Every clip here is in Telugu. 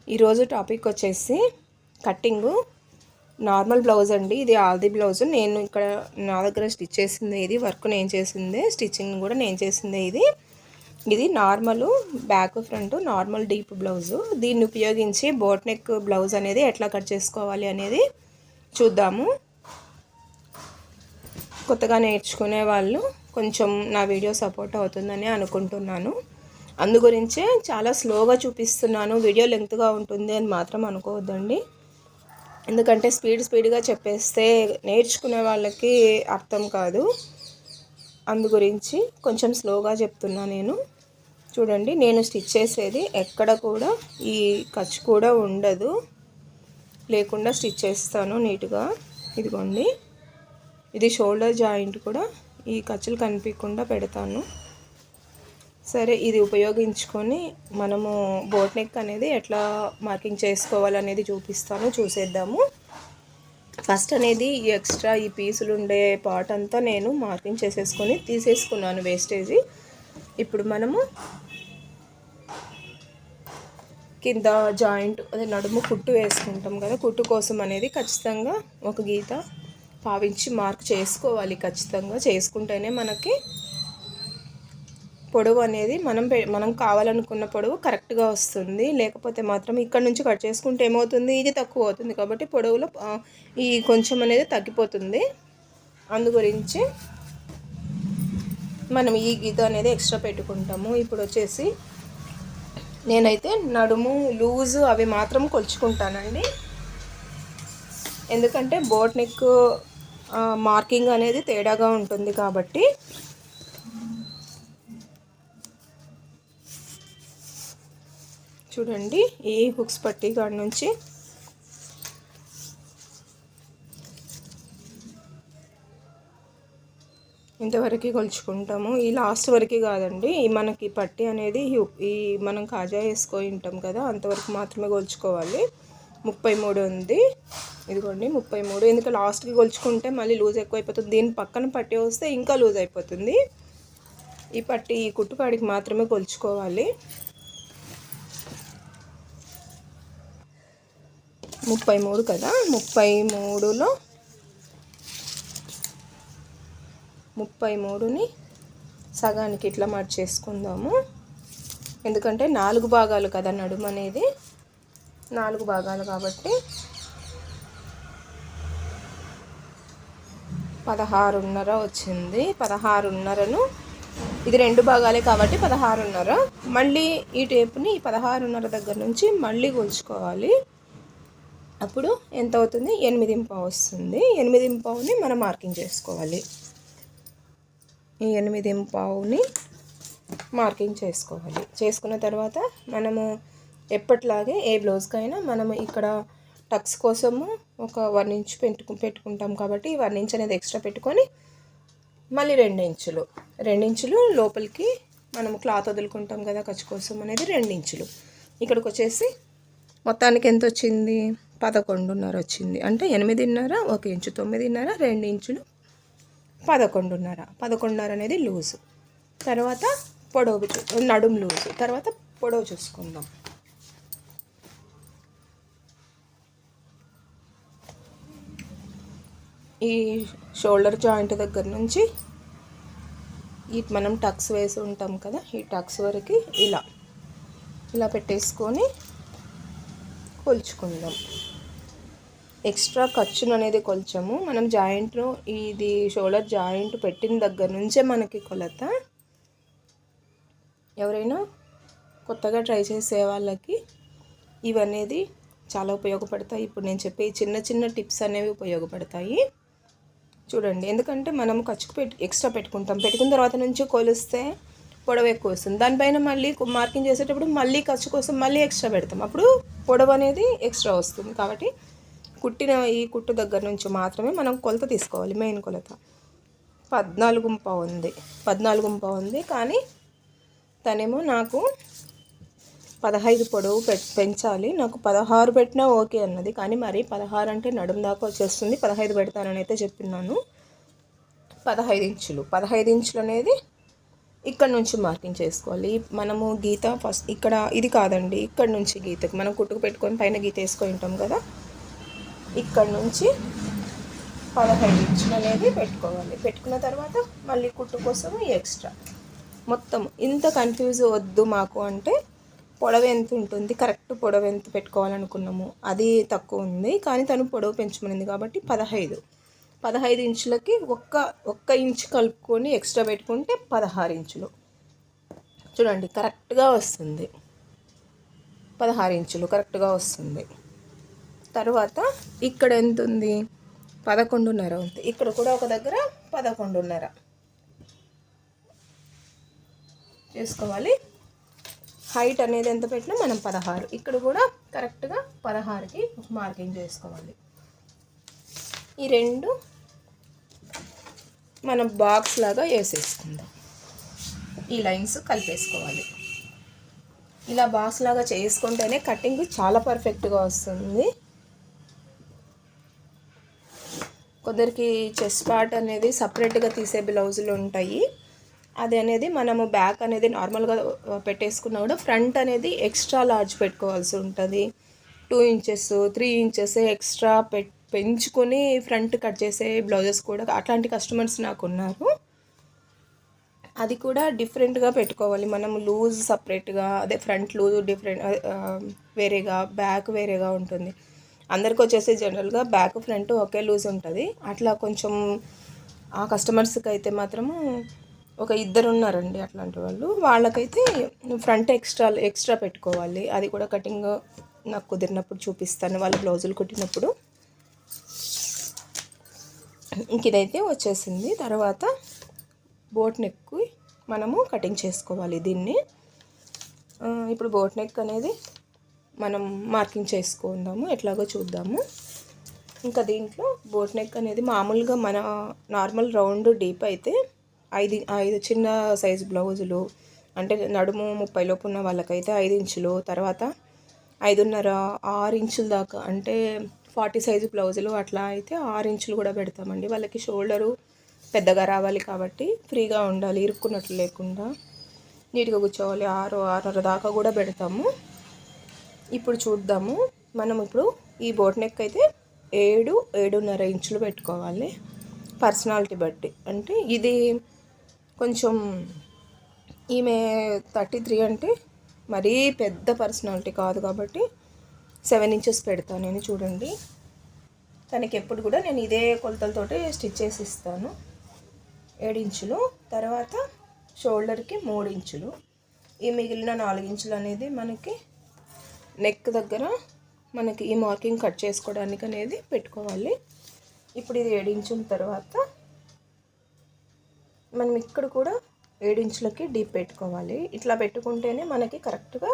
ఈరోజు టాపిక్ వచ్చేసి కట్టింగు నార్మల్ బ్లౌజ్ అండి. ఇది ఆల్ది బ్లౌజ్. నేను ఇక్కడ నా దగ్గర స్టిచ్ చేసింది, ఇది వర్క్ నేను చేసిందే, స్టిచ్చింగ్ కూడా నేను చేసిందే. ఇది normal back front normal deep blouse. దీన్ని ఉపయోగించి బోట్ నెక్ బ్లౌజ్ అనేది ఎట్లా కట్ చేసుకోవాలి అనేది చూద్దాము. కొత్తగా నేర్చుకునే వాళ్ళు కొంచెం నా వీడియో సపోర్ట్ అవుతుందని అనుకుంటున్నాను. అందు గురించే చాలా స్లోగా చూపిస్తున్నాను. వీడియో లెంగ్త్గా ఉంటుంది అని మాత్రం అనుకోవద్దండి. ఎందుకంటే స్పీడ్గా చెప్పేస్తే నేర్చుకునే వాళ్ళకి అర్థం కాదు. అందు గురించి కొంచెం స్లోగా చెప్తున్నా నేను. చూడండి, నేను స్టిచ్ చేసేది ఎక్కడ కూడా ఈ ఖర్చు కూడా ఉండదు లేకుండా స్టిచ్ చేస్తాను నీట్గా. ఇదిగోండి, ఇది షోల్డర్ జాయింట్ కూడా ఈ ఖర్చులు కనిపించకుండా పెడతాను. సరే, ఇది ఉపయోగించుకొని మనము బోట్ నెక్ అనేది ఎట్లా మార్కింగ్ చేసుకోవాలనేది చూపిస్తాను, చూసేద్దాము. ఫస్ట్ అనేది ఈ ఎక్స్ట్రా ఈ పీసులు ఉండే పార్ట్ అంతా నేను మార్కింగ్ చేసేసుకొని తీసేసుకున్నాను వేస్టేజీ. ఇప్పుడు మనము కింద జాయింట్ అదే నడుము కుట్టు వేసుకుంటాం కదా, కుట్టు కోసం అనేది ఖచ్చితంగా ఒక గీత పావించి మార్క్ చేసుకోవాలి. ఖచ్చితంగా చేసుకుంటేనే మనకి పొడవు అనేది మనం కావాలనుకున్న పొడవు కరెక్ట్గా వస్తుంది. లేకపోతే మాత్రం ఇక్కడ నుంచి కట్ చేసుకుంటే ఏమవుతుంది, ఇది తక్కువ అవుతుంది కాబట్టి పొడవులో ఈ కొంచెం అనేది తగ్గిపోతుంది. అందు గురించి మనం ఈ గీత అనేది ఎక్స్ట్రా పెట్టుకుంటాము. ఇప్పుడు వచ్చేసి నేనైతే నడుము లూజు అవి మాత్రం కొలుచుకుంటానండి. ఎందుకంటే బోట్ నెక్ మార్కింగ్ అనేది తేడాగా ఉంటుంది కాబట్టి. చూడండి, ఈ హుక్స్ పట్టీ కాడ నుంచి ఇంతవరకు కొలుచుకుంటాము. ఈ లాస్ట్ వరకు కాదండి, మనకి పట్టీ అనేది ఈ మనం కాజా వేసుకొని ఉంటాం కదా, అంతవరకు మాత్రమే కొలుచుకోవాలి. 33 ఉంది. ఇదిగోండి 33. ఎందుకంటే లాస్ట్కి కొలుచుకుంటే మళ్ళీ లూజ్ ఎక్కువైపోతుంది. దీని పక్కన పట్టీ వస్తే ఇంకా లూజ్ అయిపోతుంది. ఈ పట్టీ ఈ కుట్టుకాడికి మాత్రమే కొలుచుకోవాలి. 33 కదా, 33లో 33ని సగానికి ఇట్లా మార్చేసుకుందాము. ఎందుకంటే 4 భాగాలు కదా నడుము అనేది, 4 భాగాలు కాబట్టి 16.5 వచ్చింది. 16.5ను ఇది 2 భాగాలే కాబట్టి 16.5. మళ్ళీ ఈ టేపుని 16.5 దగ్గర నుంచి మళ్ళీ కొలుచుకోవాలి. అప్పుడు ఎంత అవుతుంది, 8.5 వస్తుంది. 8.5ని మనం మార్కింగ్ చేసుకోవాలి. ఈ 8.5ని మార్కింగ్ చేసుకోవాలి. చేసుకున్న తర్వాత మనము ఎప్పటిలాగే ఏ బ్లౌజ్కైనా మనము ఇక్కడ టక్స్ కోసము ఒక 1 ఇంచ్ పెట్టుకుంటాం కాబట్టి 1 ఇంచ్ అనేది ఎక్స్ట్రా పెట్టుకొని మళ్ళీ 2 ఇంచులు లోపలికి మనము క్లాత్ వదులుకుంటాం కదా ఖర్చు కోసం అనేది 2 ఇంచులు. ఇక్కడికి వచ్చేసి మొత్తానికి ఎంత వచ్చింది, 11.5 వచ్చింది. అంటే 8.5 1 ఇంచు, 9.5 2 ఇంచులు 11.5 అనేది లూజు. తర్వాత పొడవు నడుము లూజు, తర్వాత పొడవు చూసుకుందాం. ఈ షోల్డర్ జాయింట్ దగ్గర నుంచి ఈ మనం టక్స్ వేసి ఉంటాం కదా, ఈ టక్స్ వరకు ఇలా పెట్టేసుకొని కొలుచుకుందాం. ఎక్స్ట్రా ఖర్చును అనేది కొలిచాము మనం జాయింట్లో. ఇది షోల్డర్ జాయింట్ పెట్టిన దగ్గర నుంచే మనకి కొలత. ఎవరైనా కొత్తగా ట్రై చేసే వాళ్ళకి ఇవనేది చాలా ఉపయోగపడతాయి. ఇప్పుడు నేను చెప్పే చిన్న టిప్స్ అనేవి ఉపయోగపడతాయి. చూడండి, ఎందుకంటే మనం ఖర్చుకు ఎక్స్ట్రా పెట్టుకున్న తర్వాత నుంచి కొలిస్తే పొడవు ఎక్కువ వస్తుంది. దానిపైన మళ్ళీ మార్కింగ్ చేసేటప్పుడు మళ్ళీ ఖర్చు కోసం మళ్ళీ ఎక్స్ట్రా పెడతాం, అప్పుడు పొడవు అనేది ఎక్స్ట్రా వస్తుంది. కాబట్టి కుట్టిన ఈ కుట్టు దగ్గర నుంచి మాత్రమే మనం కొలత తీసుకోవాలి. మెయిన్ కొలత 14.5 ఉంది. కానీ తనేమో నాకు 15 పొడవు పెంచాలి, నాకు 16 పెట్టినా ఓకే అన్నది. కానీ మరి 16 అంటే నడుము దాకా వచ్చేస్తుంది, 15 పెడతానని అయితే చెప్పినాను. 15 ఇంచులు అనేది ఇక్కడ నుంచి మార్కింగ్ చేసుకోవాలి. మనము గీత ఫస్ట్ ఇక్కడ ఇది కాదండి, ఇక్కడ నుంచి గీతకి మనం కుట్టుకు పెట్టుకొని పైన గీత వేసుకొని ఉంటాం కదా, ఇక్కడ నుంచి 15 ఇంచులు అనేది పెట్టుకోవాలి. పెట్టుకున్న తర్వాత మళ్ళీ కుట్టు కోసం ఎక్స్ట్రా మొత్తం. ఇంత కన్ఫ్యూజ్ వద్దు మాకు అంటే పొడవు ఎంత ఉంటుంది, కరెక్ట్ పొడవు ఎంత పెట్టుకోవాలనుకున్నాము అది తక్కువ ఉంది, కానీ తను పొడవు పెంచమనింది కాబట్టి 15 ఇంచులకి ఒక్క ఇంచు కలుపుకొని ఎక్స్ట్రా పెట్టుకుంటే 16 ఇంచులు. చూడండి కరెక్ట్గా వస్తుంది, 16 ఇంచులు కరెక్ట్గా వస్తుంది. తర్వాత ఇక్కడ ఎంత ఉంది, 11.5 ఉంది. ఇక్కడ కూడా ఒక దగ్గర 11.5 చేసుకోవాలి. హైట్ అనేది ఎంత పెట్టినా మనం 16, ఇక్కడ కూడా కరెక్ట్గా 16కి మార్కింగ్ చేసుకోవాలి. ఈ రెండు మనం బాక్స్ లాగా వేసేసుకుందాం. ఈ లైన్స్ కలిపేసుకోవాలి. ఇలా బాక్స్ లాగా చేసుకుంటేనే కటింగ్ చాలా పర్ఫెక్ట్గా వస్తుంది. కొందరికి చెస్ట్ పార్ట్ అనేది సపరేట్గా తీసే బ్లౌజులు ఉంటాయి. అది అనేది మనము బ్యాక్ అనేది నార్మల్గా పెట్టేసుకున్నా కూడా ఫ్రంట్ అనేది ఎక్స్ట్రా లార్జ్ పెట్టుకోవాల్సి ఉంటుంది. 2 ఇంచెస్ 3 ఇంచెస్ ఎక్స్ట్రా పెంచుకొని ఫ్రంట్ కట్ చేసే బ్లౌజెస్ కూడా అట్లాంటి కస్టమర్స్ నాకు ఉన్నారు. అది కూడా డిఫరెంట్గా పెట్టుకోవాలి. మనం లూజ్ సపరేట్గా, అదే ఫ్రంట్ లూజ్ డిఫరెంట్ వేరేగా, బ్యాక్ వేరేగా ఉంటుంది. అందరికి వచ్చేసి జనరల్గా బ్యాక్ ఫ్రంట్ ఒకే లూజ్ ఉంటుంది. అట్లా కొంచెం ఆ కస్టమర్స్కి అయితే మాత్రము ఒక 2 ఉన్నారండి అట్లాంటి వాళ్ళు. వాళ్ళకైతే ఫ్రంట్ ఎక్స్ట్రా పెట్టుకోవాలి. అది కూడా కటింగ్ నాకు కుదిరినప్పుడు చూపిస్తాను, వాళ్ళ బ్లౌజులు కుట్టినప్పుడు. ఇంక ఇదైతే వచ్చేసింది. తర్వాత బోట్ నెక్ మనము కటింగ్ చేసుకోవాలి దీన్ని. ఇప్పుడు బోట్ నెక్ అనేది మనం మార్కింగ్ చేసుకుందాము, ఎట్లాగో చూద్దాము. ఇంకా దీంట్లో బోట్ నెక్ అనేది మామూలుగా మన నార్మల్ రౌండ్ డీప్ అయితే 5 చిన్న సైజు బ్లౌజులు అంటే నడుము 30 లోపు ఉన్న వాళ్ళకైతే 5 ఇంచులు, తర్వాత 5.5 6 ఇంచుల దాకా అంటే 40 సైజు బ్లౌజులు అట్లా అయితే 6 ఇంచులు కూడా పెడతామండి. వాళ్ళకి షోల్డరు పెద్దగా రావాలి కాబట్టి ఫ్రీగా ఉండాలి, ఇరుక్కున్నట్లు లేకుండా నీట్గా కూర్చోవాలి. 6 దాకా కూడా పెడతాము. ఇప్పుడు చూద్దాము. మనం ఇప్పుడు ఈ బోట్ నెక్ అయితే 7.5 ఇంచులు పెట్టుకోవాలి పర్సనాలిటీ బట్టి. అంటే ఇది కొంచెం ఈమె 33 అంటే మరీ పెద్ద పర్సనాలిటీ కాదు కాబట్టి 7 ఇంచెస్ పెడతాను నేను. చూడండి తనకి ఎప్పుడు కూడా నేను ఇదే కొలతలతోటి స్టిచ్ చేసి ఇస్తాను. 7 ఇంచులు. తర్వాత షోల్డర్కి 3 ఇంచులు. ఈ మిగిలిన 4 ఇంచులు అనేది మనకి నెక్ దగ్గర మనకి ఈ మార్కింగ్ కట్ చేసుకోవడానికి అనేది పెట్టుకోవాలి. ఇప్పుడు ఇది 7 ఇంచుల తర్వాత మనం ఇక్కడ కూడా 7 ఇంచులకి డీప్ పెట్టుకోవాలి. ఇట్లా పెట్టుకుంటేనే మనకి కరెక్ట్గా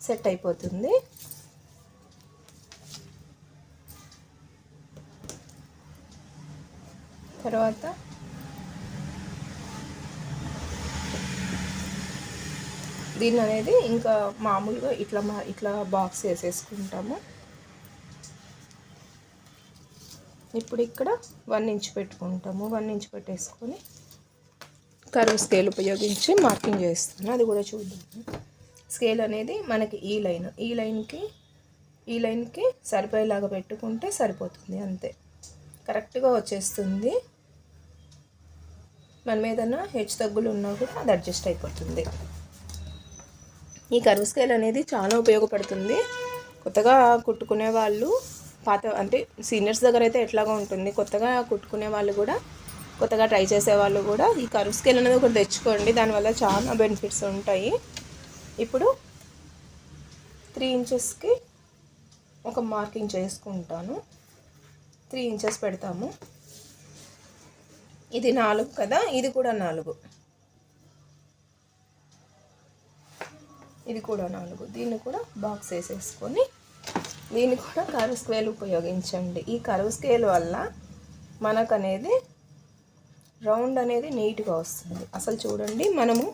సెట్ అయిపోతుంది. తర్వాత దీన్ని అనేది ఇంకా మామూలుగా ఇట్లా బాక్స్ వేసేసుకుంటాము. ఇప్పుడు ఇక్కడ 1 ఇంచ్ పెట్టుకుంటాము. 1 ఇంచ్ పెట్టేసుకొని కర్వ్ స్కేల్ ఉపయోగించి మార్కింగ్ చేస్తాను, అది కూడా చూద్దాము. స్కేల్ అనేది మనకి ఈ లైన్కి సరిపోయేలాగా పెట్టుకుంటే సరిపోతుంది, అంతే కరెక్ట్గా వచ్చేస్తుంది. మనం ఏదైనా హెచ్చు తగ్గులు ఉన్నా కూడా అది అడ్జస్ట్ అయిపోతుంది. ఈ కర్వ్ స్కేల్ అనేది చాలా ఉపయోగపడుతుంది. కొత్తగా కుట్టుకునే వాళ్ళు, అంటే సీనియర్స్ దగ్గర అయితే ఎట్లాగా ఉంటుంది, కొత్తగా కుట్టుకునే వాళ్ళు కూడా, కొత్తగా ట్రై చేసే వాళ్ళు కూడా ఈ కర్వ్ స్కేల్ అనేది ఒకటి తెచ్చుకోండి. దానివల్ల చాలా బెనిఫిట్స్ ఉంటాయి. ఇప్పుడు 3 ఇంచెస్కి ఒక మార్కింగ్ చేసుకుంటాను. 3 ఇంచెస్ పెడతాము. ఇది 4 కదా, ఇది కూడా 4, ఇది కూడా 4. దీన్ని కూడా బాక్స్ వేసేసుకొని దీన్ని కూడా కర్వ్ స్కేల్ ఉపయోగించండి. ఈ కర్వ్ స్కేల్ వల్ల మనకనేది రౌండ్ అనేది నీట్గా వస్తుంది. అసలు చూడండి, మనము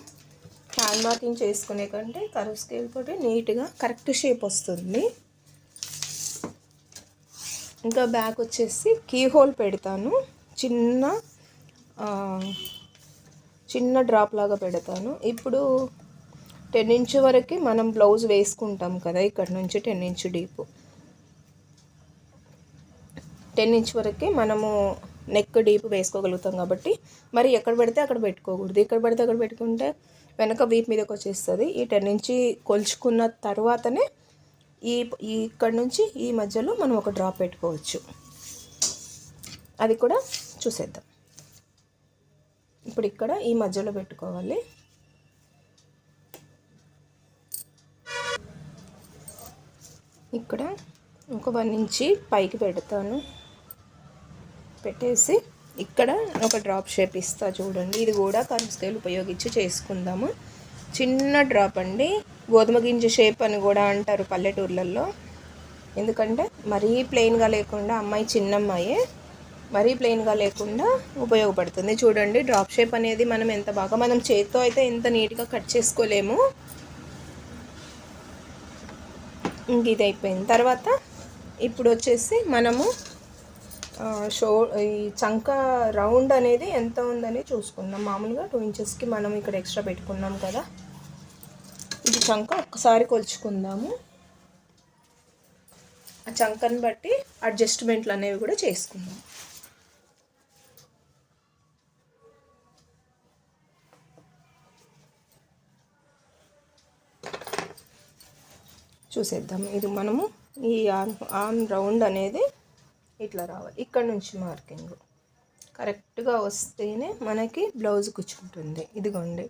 హ్యాండ్ మార్కింగ్ చేసుకునే కంటే కర్వ్ స్కేల్ తోటి నీట్గా కరెక్ట్ షేప్ వస్తుంది. ఇంకా బ్యాక్ వచ్చేసి కీ హోల్ పెడతాను. చిన్న చిన్న డ్రాప్ లాగా పెడతాను. ఇప్పుడు 10 ఇంచ్ వరకు మనం బ్లౌజ్ వేసుకుంటాం కదా, ఇక్కడ నుంచి 10 ఇంచ్ డీపు, 10 ఇంచ్ వరకే మనము నెక్ డీప్ వేసుకోగలుగుతాం కాబట్టి మరి ఎక్కడ పడితే అక్కడ పెట్టుకోకూడదు. ఇక్కడ పడితే అక్కడ పెట్టుకుంటే వెనక వీప్ మీదకి వచ్చేస్తుంది. ఈ 10 ఇంచ్ కొలుచుకున్న తర్వాతనే ఇక్కడ నుంచి ఈ మధ్యలో మనం ఒక డ్రాప్ పెట్టుకోవచ్చు. అది కూడా చూసేద్దాం. ఇప్పుడు ఇక్కడ ఈ మధ్యలో పెట్టుకోవాలి. ఇక్కడ ఒక 1 ఇంచ్ పైకి పెడతాను. పెట్టేసి ఇక్కడ ఒక డ్రాప్ షేప్ ఇస్తా చూడండి. ఇది కూడా కర్వ్ స్కేల్ ఉపయోగించి చేసుకుందాము. చిన్న డ్రాప్ అండి, గోధుమ గింజ షేప్ అని కూడా అంటారు పల్లెటూర్లలో. ఎందుకంటే మరీ ప్లెయిన్గా లేకుండా, అమ్మాయి చిన్నమ్మాయే, మరీ ప్లెయిన్గా లేకుండా ఉపయోగపడుతుంది. చూడండి డ్రాప్ షేప్ అనేది మనం ఎంత బాగా, మనం చేతితో అయితే ఎంత నీట్గా కట్ చేసుకోలేము. ఇంక ఇది అయిపోయిన తర్వాత ఇప్పుడు వచ్చేసి మనము ఈ చంక రౌండ్ అనేది ఎంత ఉందని చూసుకుందాం. మామూలుగా 2 ఇంచెస్కి మనం ఇక్కడ ఎక్స్ట్రా పెట్టుకున్నాం కదా, ఇది చంక ఒక్కసారి కొలుచుకుందాము. ఆ చంకని బట్టి అడ్జస్ట్మెంట్లు అనేవి కూడా చేసుకుందాం. చూసేద్దాం. ఇది మనము ఈ ఆర్మ్ రౌండ్ అనేది ఇట్లా రావాలి. ఇక్కడ నుంచి మార్కింగ్ కరెక్ట్గా వస్తేనే మనకి బ్లౌజ్ కూర్చుంటుంది. ఇదిగోండి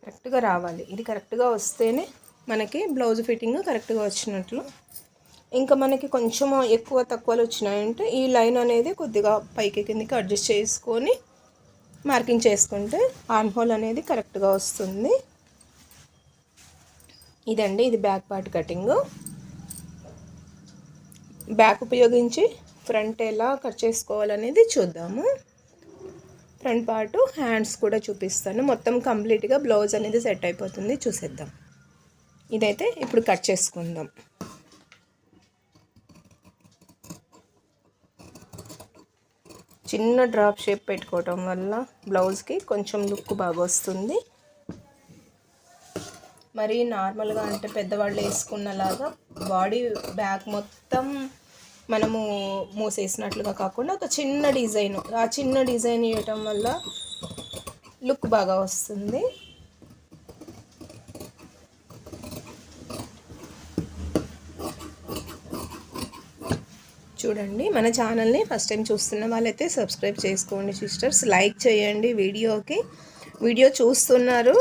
కరెక్ట్గా రావాలి. ఇది కరెక్ట్గా వస్తేనే మనకి బ్లౌజ్ ఫిట్టింగ్ కరెక్ట్గా వచ్చినట్లు. ఇంకా మనకి కొంచెం ఎక్కువ తక్కువలు వచ్చినాయంటే ఈ లైన్ అనేది కొద్దిగా పైకి కిందికి అడ్జస్ట్ చేసుకొని మార్కింగ్ చేసుకుంటే ఆర్మ్ హోల్ అనేది కరెక్ట్గా వస్తుంది. ఇదండి, ఇది బ్యాక్ పార్ట్ కటింగ్. బ్యాక్ ఉపయోగించి ఫ్రంట్ ఎలా కట్ చేసుకోవాలనేది చూద్దాము. ఫ్రంట్ పార్ట్ హ్యాండ్స్ కూడా చూపిస్తాను. మొత్తం కంప్లీట్గా బ్లౌజ్ అనేది సెట్ అయిపోతుంది. చూసేద్దాం. ఇదైతే ఇప్పుడు కట్ చేసుకుందాం. చిన్న డ్రాప్ షేప్ పెట్టుకోవటం వల్ల బ్లౌజ్కి కొంచెం లుక్ బాగా వస్తుంది. మరి నార్మల్గా అంటే పెద్దవాళ్ళు వేసుకున్నలాగా బాడీ బ్యాక్ మొత్తం మనము మూసేసినట్లుగా కాకుండా ఒక చిన్న డిజైన్, ఆ చిన్న డిజైన్ ఇవ్వటం వల్ల లుక్ బాగా వస్తుంది. చూడండి, మన ఛానల్ని ఫస్ట్ టైం చూస్తున్న వాళ్ళైతే సబ్స్క్రైబ్ చేసుకోండి సిస్టర్స్. లైక్ చేయండి. వీడియో చూస్తున్నారు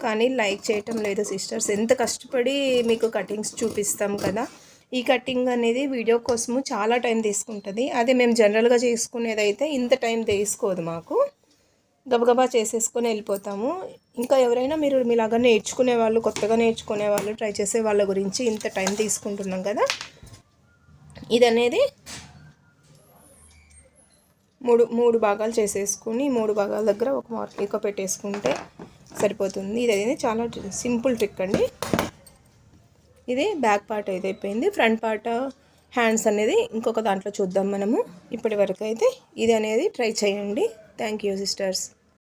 కానీ లైక్ చేయటం లేదు సిస్టర్స్. ఎంత కష్టపడి మీకు కటింగ్స్ చూపిస్తాం కదా, ఈ కటింగ్ అనేది వీడియో కోసము చాలా టైం తీసుకుంటుంది. అదే మేము జనరల్గా చేసుకునేదైతే ఇంత టైం తీసుకోదు. మాకు గబగబా చేసేసుకొని వెళ్ళిపోతాము. ఇంకా ఎవరైనా మీలాగా నేర్చుకునే వాళ్ళు, కొత్తగా నేర్చుకునే వాళ్ళు, ట్రై చేసే వాళ్ళ గురించి ఇంత టైం తీసుకుంటున్నాం కదా. ఇది అనేది మూడు భాగాలు చేసేసుకుని 3 భాగాల దగ్గర ఒక మార్క్ పెట్టేసుకుంటే సరిపోతుంది. ఇది అనేది చాలా సింపుల్ ట్రిక్ అండి. ఇది బ్యాక్ పార్ట్ అయితే అయిపోయింది. ఫ్రంట్ పార్ట్ హ్యాండ్స్ అనేది ఇంకొక దాంట్లో చూద్దాం మనము. ఇప్పటి వరకు అయితే ఇది అనేది ట్రై చేయండి. Thank you sisters.